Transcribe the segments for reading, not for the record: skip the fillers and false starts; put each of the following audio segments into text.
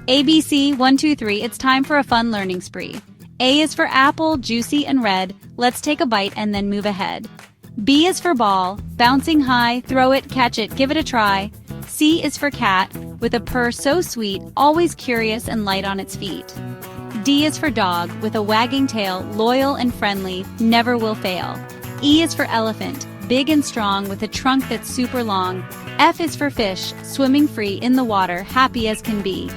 ABC 1, 2, 3, it's time for a fun learning spree. A is for apple, juicy and red. Let's take a bite and then move ahead. B is for ball, bouncing high, throw it, catch it, give it a try. C is for cat, with a purr so sweet, always curious and light on its feet. D is for dog, with a wagging tail, loyal and friendly, never will fail. E is for elephant, big and strong with a trunk that's super long. F is for fish, swimming free in the water, happy as can be.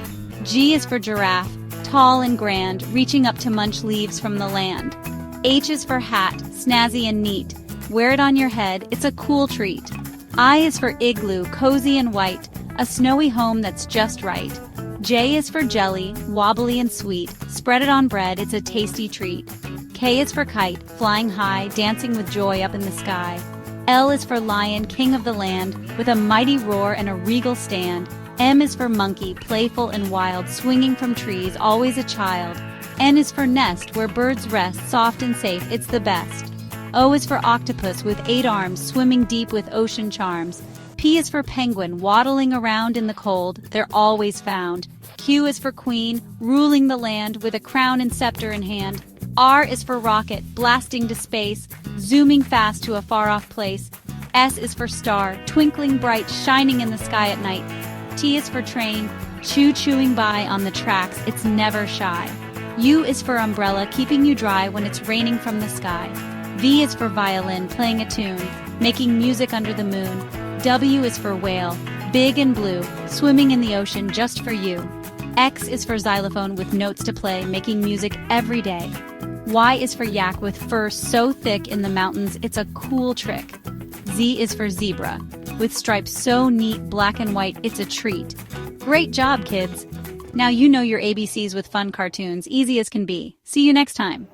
G is for giraffe, tall and grand, reaching up to munch leaves from the land. H is for hat, snazzy and neat. Wear it on your head, it's a cool treat. I is for igloo, cozy and white, a snowy home that's just right. J is for jelly, wobbly and sweet. Spread it on bread, it's a tasty treat. K is for kite, flying high, dancing with joy up in the sky. L is for lion, king of the land, with a mighty roar and a regal stand. M is for monkey, playful and wild, swinging from trees, always a child. N is for nest, where birds rest, soft and safe, it's the best. O is for octopus, with 8 arms, swimming deep with ocean charms. P is for penguin, waddling around in the cold, they're always found. Q is for queen, ruling the land, with a crown and scepter in hand. R is for rocket, blasting to space, zooming fast to a far-off place. S is for star, twinkling bright, shining in the sky at night. T is for train, chewing by on the tracks, it's never shy. U is for umbrella, keeping you dry when it's raining from the sky. V is for violin, playing a tune, making music under the moon. W is for whale, big and blue, swimming in the ocean just for you. X is for xylophone with notes to play, making music every day. Y is for yak with fur so thick in the mountains, it's a cool trick. Z is for zebra, with stripes so neat, black and white, it's a treat. Great job, kids! Now you know your ABCs with fun cartoons, easy as can be. See you next time.